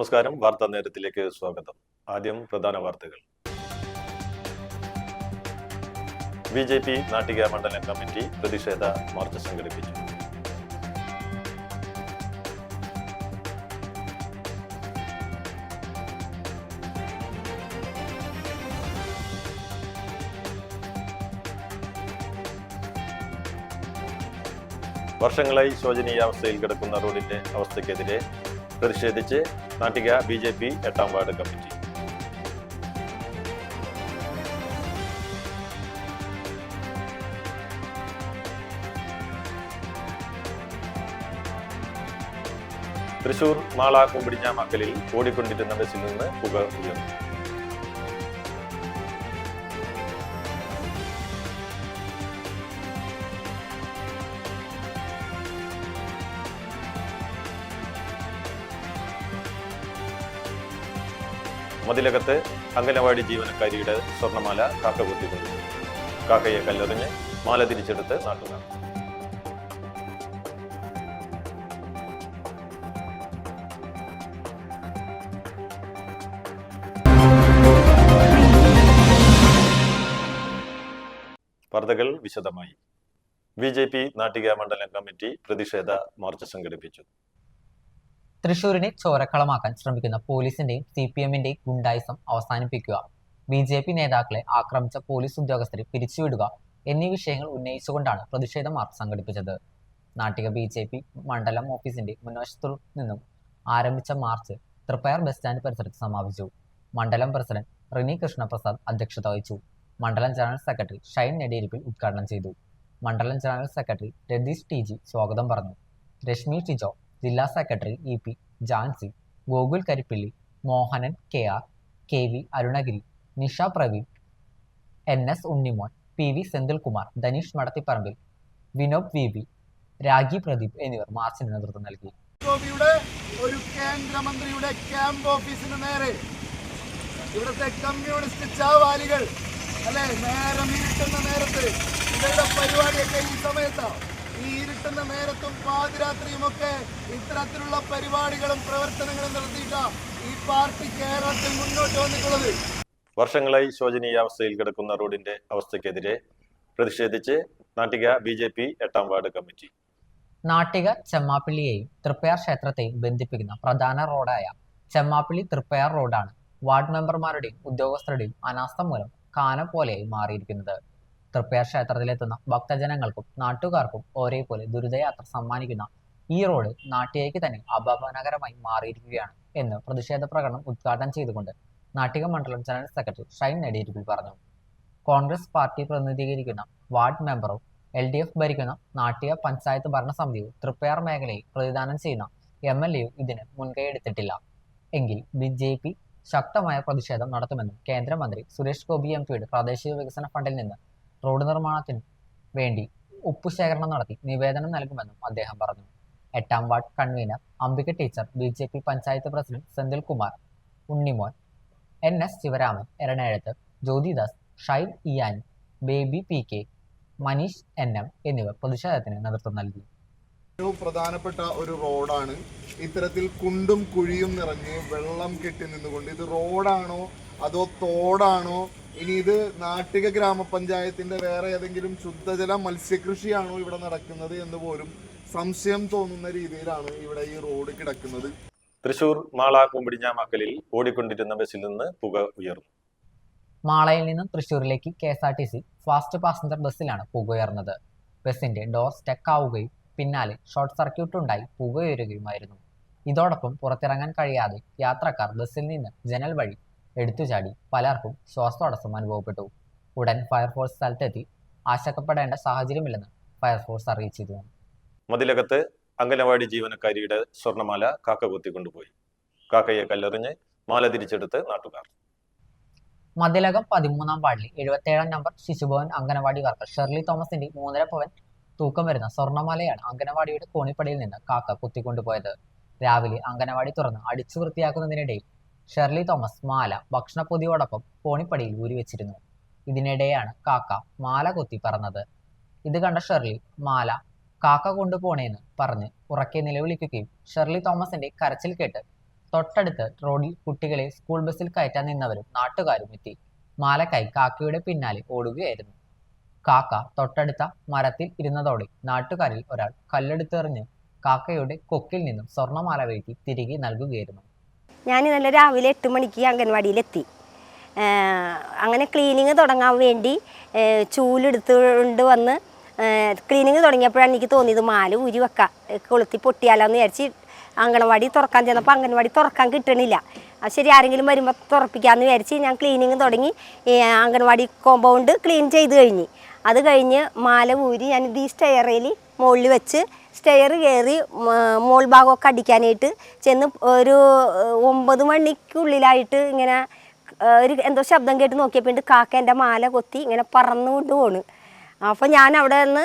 നമസ്കാരം. വാർത്താ നേരത്തിലേക്ക് സ്വാഗതം. ആദ്യം പ്രധാന വാർത്തകൾ. ബി.ജെ.പി. നാട്ടിക മണ്ഡലം കമ്മിറ്റി പ്രതിഷേധ മാർച്ച് സംഘടിപ്പിച്ചു. വർഷങ്ങളായി ശോചനീയാവസ്ഥയിൽ കിടക്കുന്ന റോഡിന്റെ അവസ്ഥയ്ക്കെതിരെ പ്രതിഷേധിച്ച് നാട്ടിക ബി.ജെ.പി. 8ാം വാർഡ് കമ്മിറ്റി. തൃശൂർ മാള കുമ്പിടിഞ്ഞാമക്കലിൽ ഓടിക്കൊണ്ടിരുന്ന ബസ്സിൽ നിന്ന് പുക ഉയർന്നു. മതിലകത്ത് അംഗനവാടി ജീവനക്കാരിയുടെ സ്വർണ്ണമാല കാക്ക കുത്തിക്കൊണ്ടു. കാക്കയെ കല്ലെറിഞ്ഞ് മാല തിരിച്ചെടുത്ത് നാട്ടുകാർ. വാർത്തകൾ വിശദമായി. ബി.ജെ.പി. നാട്ടിക മണ്ഡലം കമ്മിറ്റി പ്രതിഷേധ മാർച്ച് സംഘടിപ്പിച്ചു. തൃശൂരിനെ ചോരക്കളമാക്കാൻ ശ്രമിക്കുന്ന പോലീസിന്റെയും CPM-ന്റെയും ഗുണ്ടായിസം അവസാനിപ്പിക്കുക, ബി.ജെ.പി. നേതാക്കളെ ആക്രമിച്ച പോലീസ് ഉദ്യോഗസ്ഥരെ പിരിച്ചുവിടുക എന്നീ വിഷയങ്ങൾ ഉന്നയിച്ചുകൊണ്ടാണ് പ്രതിഷേധ മാർച്ച് സംഘടിപ്പിച്ചത്. നാട്ടിക ബി.ജെ.പി. മണ്ഡലം ഓഫീസിന്റെ മുൻവശത്തു നിന്നും ആരംഭിച്ച മാർച്ച് തൃപ്പയാർ ബസ് സ്റ്റാൻഡ് പരിസരത്ത് സമാപിച്ചു. മണ്ഡലം പ്രസിഡന്റ് റിനി കൃഷ്ണപ്രസാദ് അധ്യക്ഷത വഹിച്ചു. മണ്ഡലം ജനറൽ സെക്രട്ടറി ഷൈൻ നെടിയിരിപ്പിൽ ഉദ്ഘാടനം ചെയ്തു. മണ്ഡലം ജനറൽ സെക്രട്ടറി രതീഷ് ടി.ജി. സ്വാഗതം പറഞ്ഞു. രശ്മി ടിജോ, ജില്ലാ secretary EP Jancy, Gokul Karippilly, Mohanan KR, KV Arunagiri, Nisha Praveen, NS Unnimon, PV Senthilkumar, Dhaneesh Madathipparambil, Vinob VB, Ragi Pradeep എന്നിവർ മാർച്ചിന് നേതൃത്വം നൽകി. ഒരു കേന്ദ്രമന്ത്രിയുടെ ക്യാമ്പ് ഓഫീസിന് നേരെ ഇവിടുത്തെ കമ്മ്യൂണിസ്റ്റ് ചാവാലികൾ നേരം ഇരുട്ടുന്ന നേരത്ത് ഇവരുടെ പരിപാടിയൊക്കെ ഈ സമയത്താണ്. ഈ ഇരുട്ടുന്ന നേരത്തും പാതിരാത്രിയുമൊക്കെ ഇത്തരത്തിലുള്ള പരിപാടികളും പ്രവർത്തനങ്ങളും നടത്തിയിട്ടാ ഈ പാർട്ടി കേരളത്തിൽ മുന്നോട്ട് വന്നിട്ടുള്ളത്. വർഷങ്ങളായി ശോചനീയാവസ്ഥയിൽ കിടക്കുന്ന റോഡിന്റെ അവസ്ഥയ്ക്കെതിരെ പ്രതിഷേധിച്ച് നാട്ടിക ബി.ജെ.പി. 8ാം വാർഡ് കമ്മിറ്റി. നാട്ടിക ചെമ്മാപ്പള്ളിയെയും തൃപ്പയാർ ക്ഷേത്രത്തെയും ബന്ധിപ്പിക്കുന്ന പ്രധാന റോഡായ ചെമ്മാപ്പള്ളി തൃപ്പയാർ റോഡാണ് വാർഡ് മെമ്പർമാരുടെയും ഉദ്യോഗസ്ഥരുടെയും അനാസ്ഥ മൂലം കാനം പോലെയായി മാറിയിരിക്കുന്നത്. തൃപ്പയാർ ക്ഷേത്രത്തിലെത്തുന്ന ഭക്തജനങ്ങൾക്കും നാട്ടുകാർക്കും ഒരേപോലെ ദുരിതയാത്ര സമ്മാനിക്കുന്ന ഈ റോഡ് നാട്ടികയ്ക്ക് തന്നെ അപമാനകരമായി മാറിയിരിക്കുകയാണ് എന്ന് പ്രതിഷേധ പ്രകടനം ഉദ്ഘാടനം ചെയ്തുകൊണ്ട് നാട്ടിക മണ്ഡലം ജനറൽ സെക്രട്ടറി ഷൈൻ നെടിയിരിപ്പിൽ പറഞ്ഞു. കോൺഗ്രസ് പാർട്ടി പ്രതിനിധീകരിക്കുന്ന വാർഡ് മെമ്പറും LDF ഭരിക്കുന്ന നാട്ടിക പഞ്ചായത്ത് ഭരണസമിതിയും തൃപ്പയാർ മേഖലയിൽ പ്രതിദാനം ചെയ്യുന്ന MLA-യും ഇതിന് മുൻകൈയെടുത്തിട്ടില്ല എങ്കിൽ ബി.ജെ.പി. ശക്തമായ പ്രതിഷേധം നടത്തുമെന്നും കേന്ദ്രമന്ത്രി സുരേഷ് ഗോപി MP-യുടെ പ്രാദേശിക വികസന ഫണ്ടിൽ നിന്ന് റോഡ് നിർമ്മാണത്തിനു വേണ്ടി ഒപ്പുശേഖരണം നടത്തി നിവേദനം നൽകുമെന്നും അദ്ദേഹം പറഞ്ഞു. 8ാം ward convener Ambika teacher, BJP panchayat president Senthilkumar, Unnimon, NS Sivaraman, Eranezhath Jyothidas, Shine Iyani, Baby PK, Maneesh NM എന്നിവർ പ്രതിഷേധത്തിന് നേതൃത്വം നൽകി. പ്രധാനപ്പെട്ട ഒരു റോഡാണ്. ഇത്തരത്തിൽ കുണ്ടും കുഴിയും നിറഞ്ഞ് വെള്ളം കെട്ടി നിന്നുകൊണ്ട് ഇത് റോഡാണോ അതോ തോടാണോ, ഇനി ഇത് നാട്ടിക ഗ്രാമപഞ്ചായത്തിന്റെ വേറെ ഏതെങ്കിലും ശുദ്ധജല മത്സ്യകൃഷിയാണോ ഇവിടെ നടക്കുന്നത് എന്ന് പോലും സംശയം തോന്നുന്ന രീതിയിലാണ് ഇവിടെ ഈ റോഡ് കിടക്കുന്നത്. തൃശൂർ മാള കുമ്പിടിഞ്ഞാമക്കലിൽ ഓടിക്കൊണ്ടിരുന്ന ബസ്സിൽ നിന്ന് പുക ഉയർന്നു. മാളയിൽ നിന്നും തൃശൂരിലേക്ക് KSRTC ഫാസ്റ്റ് പാസഞ്ചർ ബസ്സിലാണ് പുക ഉയർന്നത്. ബസ്സിന്റെ ഡോർ സ്റ്റക്ക് ആവുകയും പിന്നാലെ ഷോർട്ട് സർക്യൂട്ട് ഉണ്ടായി പുകയുയരുകയുമായിരുന്നു. ഇതോടൊപ്പം പുറത്തിറങ്ങാൻ കഴിയാതെ യാത്രക്കാർ ബസ്സിൽ നിന്ന് ജനൽ വഴി എടുത്തുചാടി. പലർക്കും ശ്വാസതടസ്സം അനുഭവപ്പെട്ടു. ഉടൻ ഫയർഫോഴ്സ് സ്ഥലത്തെത്തി ആശങ്കപ്പെടേണ്ട സാഹചര്യമില്ലെന്ന് ഫയർഫോഴ്സ് അറിയിച്ചിരുന്നു. മതിലകത്ത് അംഗനവാടി ജീവനക്കാരിയുടെ സ്വർണ്ണമാല കാക്ക കുത്തിക്കൊണ്ടുപോയി. കാക്കയെ കല്ലെറിഞ്ഞ് മാല തിരിച്ചെടുത്ത് നാട്ടുകാർ. മതിലകം 13ാം വാർഡിലെ 77ാം number Shishu Bhavan anganwadi worker Shirley തോമസിന്റെ 3.5 പവൻ തൂക്കം വരുന്ന സ്വർണ്ണമാലയാണ് അംഗനവാടിയുടെ കോണിപ്പടിയിൽ നിന്ന് കാക്ക കുത്തിക്കൊണ്ടുപോയത്. രാവിലെ അംഗനവാടി തുറന്ന് അടിച്ചു വൃത്തിയാക്കുന്നതിനിടയിൽ ഷെർലി തോമസ് മാല ഭക്ഷണപ്പൊതിയോടൊപ്പം കോണിപ്പടിയിൽ ഊരിവെച്ചിരുന്നു. ഇതിനിടെയാണ് കാക്ക മാല കുത്തി പറന്നത്. ഇത് കണ്ട ഷെർലി മാല കാക്ക കൊണ്ടുപോണേന്ന് പറഞ്ഞ് ഉറക്കെ നിലവിളിക്കുകയും ഷെർലി തോമസിന്റെ കരച്ചിൽ കേട്ട് തൊട്ടടുത്ത് റോഡിൽ കുട്ടികളെ സ്കൂൾ ബസ്സിൽ കയറ്റാൻ നിന്നവരും നാട്ടുകാരും എത്തി. മാലക്കായി കാക്കയുടെ പിന്നാലെ ഓടുകയായിരുന്നു. കാക്ക തൊട്ടടുത്ത മരത്തിൽ ഇരുന്നതോടെ നാട്ടുകാരിൽ ഒരാൾ കല്ലെടുത്തെറിഞ്ഞ് കാക്കയുടെ കൊക്കിൽ നിന്നും സ്വർണ്ണമാല വീഴ്ത്തി തിരികെ നൽകുകയായിരുന്നു. ഞാൻ ഇന്നലെ രാവിലെ 8 മണിക്ക് അംഗൻവാടിയിലെത്തി. അങ്ങനെ ക്ലീനിങ് തുടങ്ങാൻ വേണ്ടി ചൂലെടുത്തുകൊണ്ട് വന്ന് ക്ലീനിങ് തുടങ്ങിയപ്പോഴാണ് എനിക്ക് തോന്നിയത് മാല ഊരി വെക്കാം, കൊളുത്തി പൊട്ടിയാലോന്ന് വിചാരിച്ച് അംഗൻവാടി തുറക്കാൻ ചെന്നപ്പോൾ അംഗൻവാടി തുറക്കാൻ കിട്ടണില്ല. അത് ശരി, ആരെങ്കിലും വരുമ്പോൾ തുറപ്പിക്കാമെന്ന് വിചാരിച്ച് ഞാൻ ക്ലീനിങ് തുടങ്ങി. അംഗൻവാടി കോമ്പൗണ്ട് ക്ലീൻ ചെയ്ത് കഴിഞ്ഞ് അത് കഴിഞ്ഞ് മാല ഊരി ഞാനിത് ഈ സ്റ്റെയറിൽ മുകളിൽ വെച്ച് സ്റ്റെയർ കയറി മോൾ ഭാഗമൊക്കെ അടിക്കാനായിട്ട് ചെന്ന് ഒരു 9 മണിക്കുള്ളിലായിട്ട് ഇങ്ങനെ ഒരു എന്തോ ശബ്ദം കേട്ട് നോക്കിയപ്പോൾ കാക്ക എൻ്റെ മാല കൊത്തി ഇങ്ങനെ പറന്നുകൊണ്ട് പോണ്. അപ്പോൾ ഞാൻ അവിടെ നിന്ന്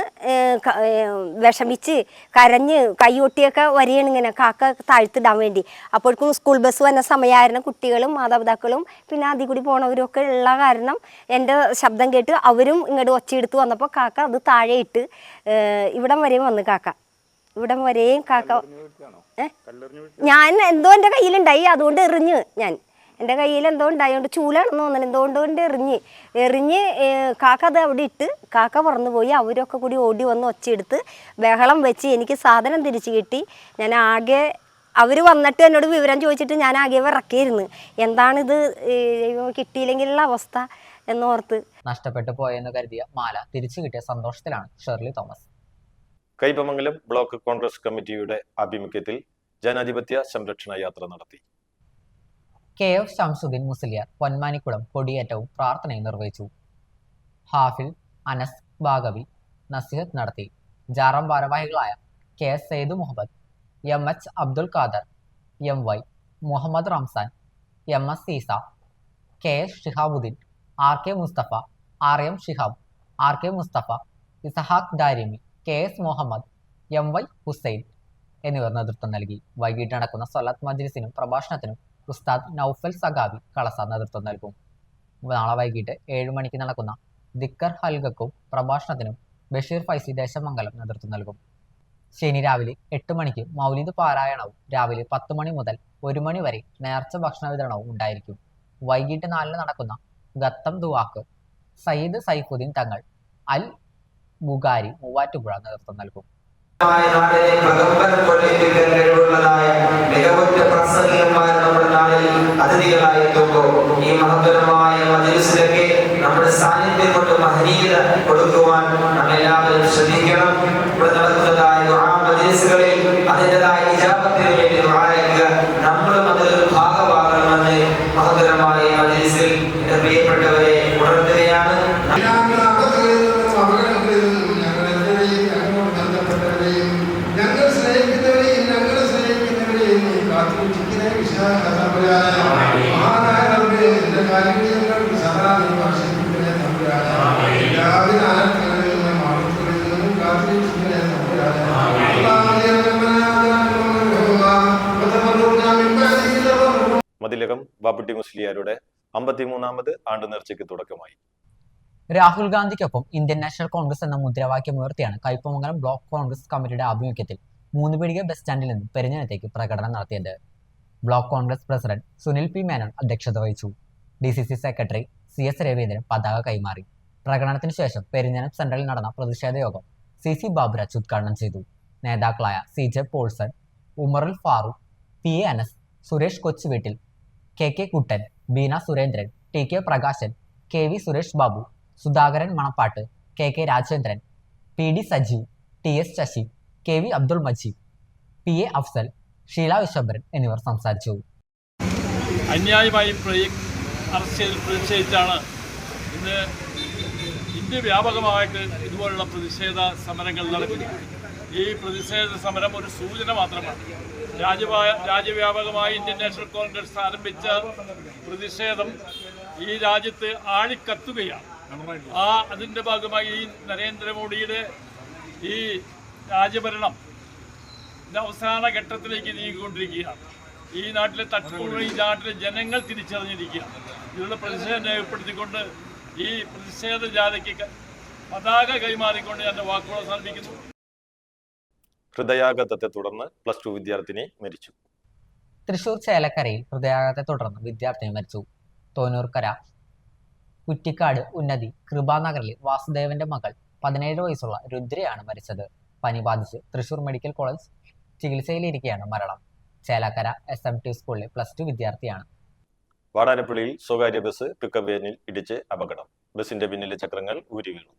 വിഷമിച്ച് കരഞ്ഞ് കൈയൊട്ടിയൊക്കെ വരികയാണ് ഇങ്ങനെ കാക്ക താഴ്ത്തിടാൻ വേണ്ടി. അപ്പോഴേക്കും സ്കൂൾ ബസ് വന്ന സമയമായിരുന്നു. കുട്ടികളും മാതാപിതാക്കളും പിന്നെ അതിൽ കൂടി പോണവരൊക്കെ ഉള്ള കാരണം എൻ്റെ ശബ്ദം കേട്ട് അവരും ഇങ്ങോട്ട് ഒച്ചയെടുത്ത് വന്നപ്പോൾ കാക്ക അത് താഴെ ഇട്ട് ഇവിടം വരെയും വന്ന് കാക്ക ഇവിടം വരെയും കാക്ക ഞാൻ എന്തോ എൻ്റെ കയ്യിലുണ്ടായി, അതുകൊണ്ട് എറിഞ്ഞ് എൻ്റെ കയ്യിൽ എന്തോ ഉണ്ടായതുകൊണ്ട് ചൂലാണെന്ന് തോന്നുന്നു, എന്തുകൊണ്ട് എറിഞ്ഞ് കാക്ക അത് അവിടെ ഇട്ട് കാക്ക പറന്നു പോയി. അവരൊക്കെ കൂടി ഓടി വന്ന് ഒച്ചയെടുത്ത് ബഹളം വെച്ച് എനിക്ക് സാധനം തിരിച്ചു കിട്ടി. ഞാൻ ആകെ അവർ വന്നിട്ട് എന്നോട് വിവരം ചോദിച്ചിട്ട് ഞാൻ ആകെ വിറക്കിയിരുന്നു, എന്താണിത് കിട്ടിയില്ലെങ്കിലുള്ള അവസ്ഥ എന്നോർത്ത്. നഷ്ടപ്പെട്ടു പോയെന്ന് കരുതിയ മാല തിരിച്ചു കിട്ടിയ സന്തോഷത്തിലാണ് Shirley Thomas. Kaipamangalam block Congress കമ്മിറ്റിയുടെ ആഭിമുഖ്യത്തിൽ ജനാധിപത്യ സംരക്ഷണ യാത്ര നടത്തി. KF ഷംസുദ്ദീൻ മുസ്ലിയാർ പൊന്മാനിക്കുളം കൊടിയേറ്റവും പ്രാർത്ഥനയും നിർവഹിച്ചു. ഹാഫിൽ അനസ് ബാഗവി നസീഹത്ത് നടത്തി. ജാറം ഭാരവാഹികളായ KS Syed Muhammad, MH Abdul Khader, MY Muhammad Ramzan, MS സീസ, KS Shihabuddin, RK Mustafa, RM Shihab, RK Mustafa, Ishaq Darimi, KS Muhammad, MY Hussain എന്നിവർ നേതൃത്വം നൽകി. വൈകിട്ട് നടക്കുന്ന സ്വലാത്ത് മജ്ലിസിനും പ്രഭാഷണത്തിനും ഉസ്താദ് നൗഫൽ സഖാവി കളസ നേതൃത്വം നൽകും. നാളെ വൈകിട്ട് 7 മണിക്ക് നടക്കുന്ന ദിക്കർ ഹൽഗക്കും പ്രഭാഷണത്തിനും ബഷീർ ഫൈസി ദേശമംഗലം നേതൃത്വം നൽകും. ശനി രാവിലെ 8 മണിക്ക് മൗലിദ് പാരായണവും രാവിലെ 10 മണി മുതൽ 1 മണി വരെ നേർച്ച ഭക്ഷണ വിതരണവും ഉണ്ടായിരിക്കും. വൈകിട്ട് 4 നടക്കുന്ന ഗത്തം ദുവാക്ക് സയ്യിദ് സൈഫുദ്ദീൻ തങ്ങൾ അൽ ബുഖാരി മൂവാറ്റുപുഴ നേതൃത്വം നൽകും. ഈ മഹത്തരമായ മജ്‌ലിസിലൊക്കെ നമ്മുടെ സാന്നിധ്യം കൊണ്ട് മഹനീയത കൊടുക്കുവാൻ നമ്മളെല്ലാവരും ശ്രദ്ധിക്കണം. ഇവിടെ നടക്കുന്നതായ ദുആ മജ്‌ലിസുകളിൽ അതിൻ്റെതായ ഇജാബത്തിന് വേണ്ടി ദുആ ചെയ്യുക, നമ്മളും അതിലൊരു ഭാഗമാകണമെന്ന് മഹത്തരമായ മജ്‌ലിസിൽ എൻ്റെ പ്രിയപ്പെട്ടവരെ ഉണർത്തുകയാണ്. മതിലകം ബാപ്പുട്ടി മുസ്ലിയാരുടെ 53ാമത് ആണ്ട് നേർച്ചയ്ക്ക് തുടക്കമായി. രാഹുൽ ഗാന്ധിക്കൊപ്പം ഇന്ത്യൻ നാഷണൽ കോൺഗ്രസ് എന്ന മുദ്രാവാക്യം ഉയർത്തിയാണ് കയ്പമംഗലം ബ്ലോക്ക് കോൺഗ്രസ് കമ്മിറ്റിയുടെ ആഭിമുഖ്യത്തിൽ 3 പീടിക ബസ് സ്റ്റാൻഡിൽ നിന്ന് പെരിഞ്ഞനത്തേക്ക് പ്രകടനം നടത്തിയത്. Block Congress president Sunil P Menon അധ്യക്ഷത വഹിച്ചു. DCC സെക്രട്ടറി CS രവീന്ദ്രൻ പതാക കൈമാറി. പ്രകടനത്തിന് ശേഷം പെരിഞ്ഞനം സെന്ററിൽ നടന്ന പ്രതിഷേധ യോഗം CC ബാബുരാജ് ഉദ്ഘാടനം ചെയ്തു. നേതാക്കളായ CJ പോൾസൺ, ഉമറുൽ ഫാറൂഖ്, PA അനസ്, സുരേഷ് കൊച്ചുവീട്ടിൽ, KK കുട്ടൻ, Beena Surendran, TK Prakashan, KV Suresh Babu, Sudhakaran Manappattu, KK Rajendran, PD Sajeev, TS Sasi, KV Abdul Majeed, PA Afsal, Sheela Vishwambharan എന്നിവർ സംസാരിച്ചു. അന്യായമായി അറസ്റ്റ് പ്രതിഷേധിച്ചാണ് ഇന്ന് ഇന്ത്യ വ്യാപകമായിട്ട് ഇതുപോലുള്ള പ്രതിഷേധ സമരങ്ങൾ നടക്കുന്നത്. ഈ പ്രതിഷേധ സമരം ഒരു സൂചന മാത്രമാണ്. രാജ്യവ്യാപകമായി ഇന്ത്യൻ നാഷണൽ കോൺഗ്രസ് ആരംഭിച്ച പ്രതിഷേധം ഈ രാജ്യത്ത് ആളിക്കത്തുകയാണ്. അതിൻ്റെ ഭാഗമായി ഈ നരേന്ദ്രമോദിയുടെ ഈ രാജ്യഭരണം അവസാന ഘട്ടത്തിലേക്ക് നീങ്ങിക്കൊണ്ടിരിക്കുകയാണ്. ഈ നാട്ടിലെ തട്ടിപ്പുകൾ ഈ നാട്ടിലെ ജനങ്ങൾ തിരിച്ചറിഞ്ഞിരിക്കുകയാണ്. ഇതിലുള്ള പ്രതിഷേധം രേഖപ്പെടുത്തിക്കൊണ്ട് ഈ പ്രതിഷേധ ജാഥയ്ക്ക് പതാക കൈമാറിക്കൊണ്ട് ഞാൻ വാക്കുകൾ അവസാനിപ്പിക്കുന്നു. ഹൃദയാഘാതത്തെ തുടർന്ന് +2 വിദ്യാർത്ഥിനി മരിച്ചു. തൃശൂർ ചേലക്കരയിൽ ഹൃദയാഘാതത്തെ തുടർന്ന് വിദ്യാർത്ഥിനി മരിച്ചു. തോന്നൂർക്കര കുറ്റിക്കാട് ഉന്നതി കൃപാനഗറിൽ വാസുദേവന്റെ മകൾ 17 വയസ്സുള്ള രുദ്രയാണ് മരിച്ചത്. പനി ബാധിച്ച് തൃശൂർ മെഡിക്കൽ കോളേജ് ചികിത്സയിലിരിക്കെയാണ് മരണം. ചേലക്കര SMT സ്കൂളിലെ +2 വിദ്യാർത്ഥിയാണ്. വാടാനപ്പള്ളിയിൽ സ്വകാര്യ ബസ് പിക്കപ്പ് വാനിൽ ഇടിച്ച് അപകടം. ബസിന്റെ പിന്നിലെ ചക്രങ്ങൾ ഊരി വീണു.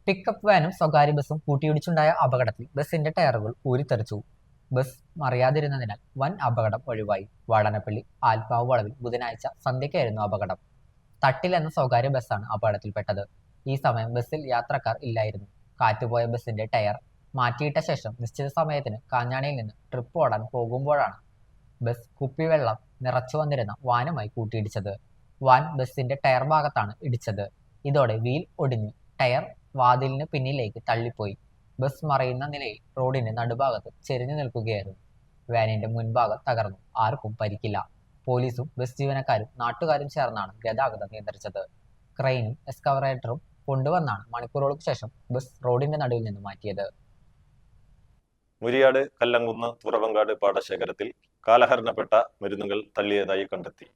പിക്കപ്പ് വാനും സ്വകാര്യ ബസും കൂട്ടിയിടിച്ചുണ്ടായ അപകടത്തിൽ ബസിന്റെ ടയറുകൾ ഊരിത്തെറിച്ചു. ബസ് മറിയാതിരുന്നതിനാൽ വൻ അപകടം ഒഴിവായി. വാടാനപ്പള്ളി ആൽപ്പാവ് വളവിൽ ബുധനാഴ്ച സന്ധ്യയ്ക്കായിരുന്നു അപകടം. തട്ടിൽ എന്ന സ്വകാര്യ ബസ്സാണ് അപകടത്തിൽപ്പെട്ടത്. ഈ സമയം ബസ്സിൽ യാത്രക്കാർ ഇല്ലായിരുന്നു. കാറ്റുപോയ ബസിന്റെ ടയർ മാറ്റിയിട്ട ശേഷം നിശ്ചിത സമയത്തിന് കാഞ്ഞാണിയിൽ നിന്ന് ട്രിപ്പ് ഓടാൻ പോകുമ്പോഴാണ് ബസ് കുപ്പിവെള്ളം നിറച്ചു വന്നിരുന്ന വാനുമായി കൂട്ടിയിടിച്ചത്. വാൻ ബസിന്റെ ടയർ ഭാഗത്താണ് ഇടിച്ചത്. ഇതോടെ വീൽ ഒടിഞ്ഞ് ടയർ വാതിലിന് പിന്നിലേക്ക് തള്ളിപ്പോയി. ബസ് മറയുന്ന നിലയിൽ റോഡിന്റെ നടുഭാഗത്ത് ചെരിഞ്ഞു നിൽക്കുകയായിരുന്നു. വാനിന്റെ മുൻഭാഗം തകർന്നു. ആർക്കും പരിക്കില്ല. പോലീസും ബസ് ജീവനക്കാരും നാട്ടുകാരും ചേർന്നാണ് ഗതാഗതം നിയന്ത്രിച്ചത്. ക്രെയിനും എക്സ്കവറേറ്ററും കൊണ്ടുവന്നാണ് മണിക്കൂറുകൾക്ക് ശേഷം ബസ് റോഡിന്റെ നടുവിൽ നിന്ന് മാറ്റിയത്. മുരിയാട് കല്ലങ്കുന്ന് തുറവങ്കാട് പാടശേഖരത്തിൽ കാലഹരണപ്പെട്ട മരുന്നുകൾ തള്ളിയതായി കണ്ടെത്തി.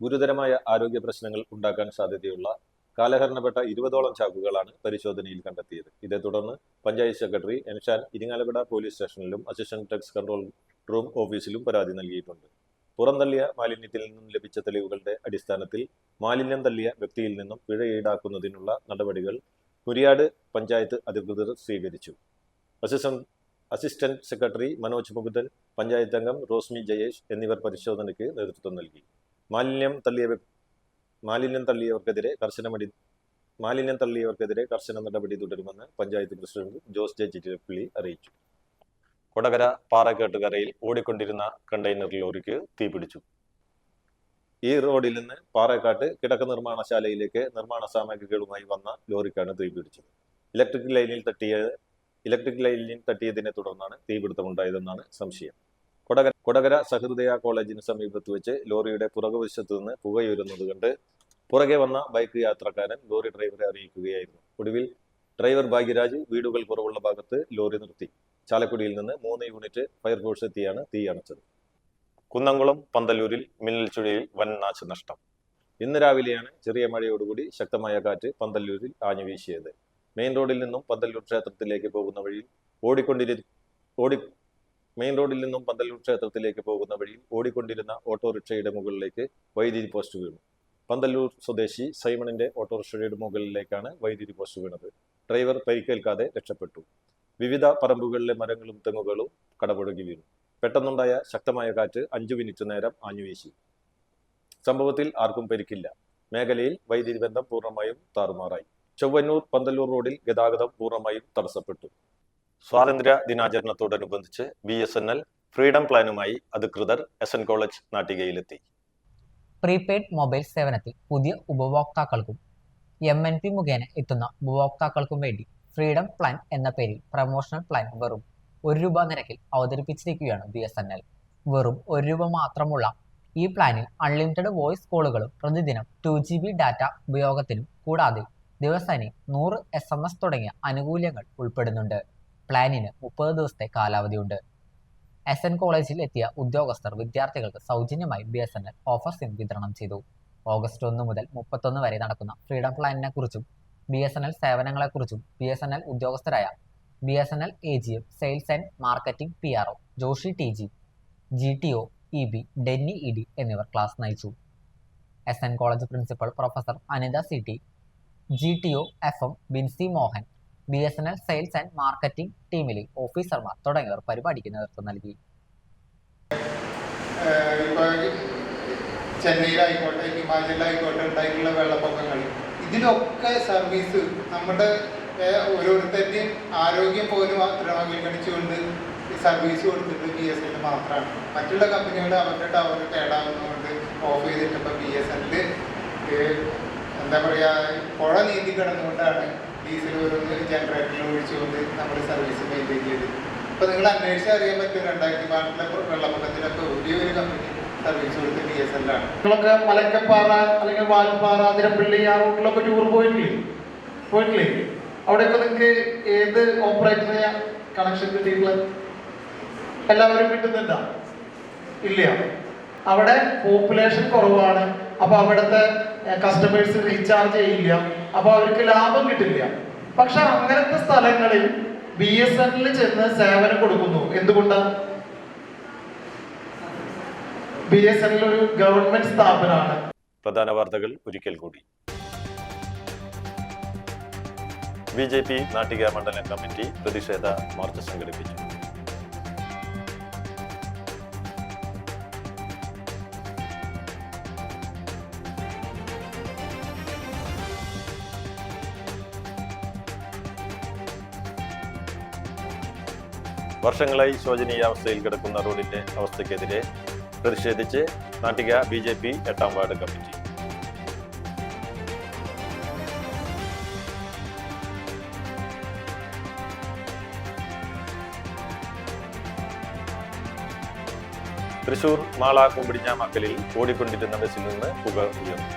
ഗുരുതരമായ ആരോഗ്യ പ്രശ്നങ്ങൾ ഉണ്ടാക്കാൻ സാധ്യതയുള്ള കാലഹരണപ്പെട്ട 20ഓളം ചാക്കുകളാണ് പരിശോധനയിൽ കണ്ടെത്തിയത്. ഇതേ തുടർന്ന് പഞ്ചായത്ത് സെക്രട്ടറി എൻഷാൻ ഇരിങ്ങാലക്കുട പോലീസ് സ്റ്റേഷനിലും അസിസ്റ്റന്റ് ഡ്രഗ്സ് കൺട്രോൾ റൂം ഓഫീസിലും പരാതി നൽകിയിട്ടുണ്ട്. പുറന്തള്ളിയ മാലിന്യത്തിൽ നിന്നും ലഭിച്ച തെളിവുകളുടെ അടിസ്ഥാനത്തിൽ മാലിന്യം തള്ളിയ വ്യക്തിയിൽ നിന്നും പിഴ ഈടാക്കുന്നതിനുള്ള നടപടികൾ മുരിയാട് പഞ്ചായത്ത് അധികൃതർ സ്വീകരിച്ചു. അസിസ്റ്റന്റ് സെക്രട്ടറി മനോജ് മുകുന്ദൻ, പഞ്ചായത്ത് അംഗം റോസ്മി ജയേഷ് എന്നിവർ പരിശോധനയ്ക്ക് നേതൃത്വം നൽകി. മാലിന്യം തള്ളിയവർക്കെതിരെ കർശന നടപടി തുടരുമെന്ന് പഞ്ചായത്ത് പ്രസിഡന്റ് ജോസ് ജെ ചിറ്റിലപ്പള്ളി അറിയിച്ചു. കൊടകര പാറക്കാട്ടുകരയിൽ ഓടിക്കൊണ്ടിരുന്ന കണ്ടെയ്നർ ലോറിക്ക് തീപിടിച്ചു. ഈ റോഡിൽ നിന്ന് പാറക്കാട്ട് കിടക്ക നിർമ്മാണശാലയിലേക്ക് നിർമ്മാണ സാമഗ്രികളുമായി വന്ന ലോറിക്കാണ് തീപിടിച്ചത്. ഇലക്ട്രിക് ലൈനിൽ തട്ടിയതിനെ തുടർന്നാണ് തീപിടുത്തമുണ്ടായതെന്നാണ് സംശയം. കൊടകര സഹൃദയ കോളേജിന് സമീപത്ത് വെച്ച് ലോറിയുടെ പുറകുവശത്തു നിന്ന് പുകയുരുന്നത് കണ്ട് പുറകെ വന്ന ബൈക്ക് യാത്രക്കാരൻ ലോറി ഡ്രൈവറെ അറിയിക്കുകയായിരുന്നു. ഒടുവിൽ ഡ്രൈവർ ഭാഗ്യരാജ് വീടുകൾ കുറവുള്ള ഭാഗത്ത് ലോറി നിർത്തി. ചാലക്കുടിയിൽ നിന്ന് 3 യൂണിറ്റ് ഫയർഫോഴ്സ് എത്തിയാണ് തീ അണച്ചത്. കുന്നംകുളം പന്തല്ലൂരിൽ മിന്നൽ ചുഴിയിൽ വൻ നാശനഷ്ടം. ഇന്ന് രാവിലെയാണ് ചെറിയ മഴയോടുകൂടി ശക്തമായ കാറ്റ് പന്തല്ലൂരിൽ ആഞ്ഞുവീശിയത്. മെയിൻ റോഡിൽ നിന്നും പന്തല്ലൂർ ക്ഷേത്രത്തിലേക്ക് പോകുന്ന വഴിയിൽ ഓടിക്കൊണ്ടിരുന്ന ഓട്ടോറിക്ഷയുടെ മുകളിലേക്ക് വൈദ്യുതി പോസ്റ്റ് വീണു. പന്തല്ലൂർ സ്വദേശി സൈമണിന്റെ ഓട്ടോറിക്ഷയുടെ മുകളിലേക്കാണ് വൈദ്യുതി പോസ്റ്റ് വീണത്. ഡ്രൈവർ പരിക്കേൽക്കാതെ രക്ഷപ്പെട്ടു. വിവിധ പറമ്പുകളിലെ മരങ്ങളും തെങ്ങുകളും കടപുഴകി വീണു. പെട്ടെന്നുണ്ടായ ശക്തമായ കാറ്റ് 5 മിനിറ്റ് നേരം ആഞ്ഞുവീശി. സംഭവത്തിൽ ആർക്കും പരിക്കില്ല. മേഖലയിൽ വൈദ്യുതി ബന്ധം പൂർണ്ണമായും താറുമാറായി. ചൊവ്വന്നൂർ പന്തല്ലൂർ റോഡിൽ ഗതാഗതം പൂർണ്ണമായും തടസ്സപ്പെട്ടു. സ്വാതന്ത്ര്യ ദിനാചരണത്തോടനുബന്ധിച്ച് BSNL ഫ്രീഡം പ്ലാനുമായി അധികൃതർ SN കോളേജ് നാട്ടികയിലെത്തി. പ്രീപെയ്ഡ് മൊബൈൽ സേവനത്തിൽ പുതിയ ഉപഭോക്താക്കൾക്കും MNP മുഖേന എത്തുന്ന ഉപഭോക്താക്കൾക്കും വേണ്ടി ഫ്രീഡം പ്ലാൻ എന്ന പേരിൽ പ്രമോഷണൽ പ്ലാൻ വെറും ₹1 നിരക്കിൽ അവതരിപ്പിച്ചിരിക്കുകയാണ് BSNL. വെറും ₹1 മാത്രമുള്ള ഈ പ്ലാനിൽ അൺലിമിറ്റഡ് വോയിസ് കോളുകളും പ്രതിദിനം 2GB ഡാറ്റ ഉപയോഗത്തിനും കൂടാതെ ദിവസേന 100 SMS തുടങ്ങിയ ആനുകൂല്യങ്ങൾ ഉൾപ്പെടുന്നുണ്ട്. പ്ലാനിന് 30 ദിവസത്തെ കാലാവധിയുണ്ട്. SN കോളേജിൽ എത്തിയ ഉദ്യോഗസ്ഥർ വിദ്യാർത്ഥികൾക്ക് സൗജന്യമായി BSNL ഓഫർ സിം വിതരണം ചെയ്തു. ഓഗസ്റ്റ് 1 മുതൽ 31 വരെ നടക്കുന്ന ഫ്രീഡം പ്ലാനിനെ കുറിച്ചും BSNL സേവനങ്ങളെക്കുറിച്ചും BSNL ഉദ്യോഗസ്ഥരായ BSNL AGM sales and marketing PRO Joshi TG, GTO EB Denny ED എന്നിവർ ക്ലാസ് നയിച്ചു. SN college principal professor Anitha CT, GTO FM Binsy Mohan, BSNL sales and marketing ടീമിലെ ഓഫീസർമാർ തുടങ്ങിയവർ പരിപാടിക്ക് നേതൃത്വം നൽകി. ചെന്നൈയിലായിക്കോട്ടെ ഹിമാചലിലായിക്കോട്ടെ ഉണ്ടായിട്ടുള്ള വെള്ളപ്പൊക്കങ്ങൾ ഇതിലൊക്കെ സർവീസ് നമ്മുടെ ഓരോരുത്തരുടെയും ആരോഗ്യം പോലും അവഗണിച്ചുകൊണ്ട് സർവീസ് കൊടുത്തിട്ട് BSNL മാത്രമാണ്. മറ്റുള്ള കമ്പനികൾ അവരുടെ ടവർ കേടാവുന്നതുകൊണ്ട് ഓഫ് ചെയ്തിട്ടപ്പോൾ BSNL എന്താ പറയുക പുഴ നീന്തി കിടന്നുകൊണ്ടാണ് ഡീസൽ ഓരോന്ന് ജനറേറ്ററിൽ ഒഴിച്ചുകൊണ്ട് നമ്മൾ സർവീസ് മെയിൻറ്റെയിൻ ചെയ്തത്. അപ്പോൾ നിങ്ങൾ അന്വേഷിച്ചാൽ അറിയാൻ പറ്റും 2014 വെള്ളപ്പൊക്കത്തിലൊക്കെ ഒരു കമ്പനി സർവീസ് കൊടുത്ത് BSNL ആണ്. നിങ്ങളൊക്കെ മലക്കപ്പാറ അല്ലെങ്കിൽ വാൽപ്പാറ, അതിരപ്പള്ളി ആ റൂട്ടിലൊക്കെ ടൂർ പോയിട്ടില്ലേ? അവിടെയൊക്കെ നിങ്ങൾക്ക് ഏത് ഓപ്പറേറ്ററെ കണക്ഷൻ കിട്ടിയിട്ടുള്ളത്? എല്ലാവരും കിട്ടുന്നുണ്ടോ? ഇല്ല. അവിടെ പോപ്പുലേഷൻ കുറവാണ്. അപ്പൊ അവിടുത്തെ കസ്റ്റമേഴ്സ് റീചാർജ് ചെയ്യില്ല. അപ്പൊ അവർക്ക് ലാഭം കിട്ടില്ല. പക്ഷെ അങ്ങനത്തെ സ്ഥലങ്ങളിൽ BSNL ചെന്ന് സേവനം കൊടുക്കുന്നു. എന്തുകൊണ്ടാണ്? BSNL ഒരു ഗവൺമെന്റ് സ്ഥാപനമാണ്. പ്രധാന വാർത്തകൾ ഒരിക്കൽ കൂടി. BJP നാട്ടിക മണ്ഡലം കമ്മിറ്റി പ്രതിഷേധ മാർച്ച് സംഘടിപ്പിച്ചു. വർഷങ്ങളായി ശോചനീയാവസ്ഥയിൽ കിടക്കുന്ന റോഡിന്റെ അവസ്ഥയ്ക്കെതിരെ പ്രതിഷേധിച്ച് നാട്ടിക BJP 8ാം വാർഡ് കമ്മിറ്റി. തൃശൂർ മാള കുമ്പിടിഞ്ഞ മക്കലിൽ ഓടിക്കൊണ്ടിരുന്ന ബസ്സിൽ നിന്ന് പുക ഉയർന്നു.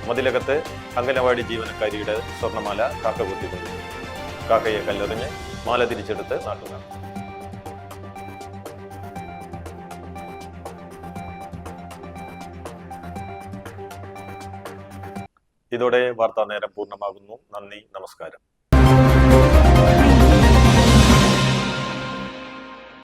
മതിലകത്ത് അംഗനവാടി ജീവനക്കാരിയുടെ സ്വർണ്ണമാല കാക്ക കുത്തിക്കൊണ്ടു. കാക്കയെ കല്ലെറിഞ്ഞ് മാല തിരിച്ചെടുത്ത് നാട്ടുകാർ. ഇതോടെ വാർത്താ നേരം പൂർണ്ണമാകുന്നു. നന്ദി, നമസ്കാരം.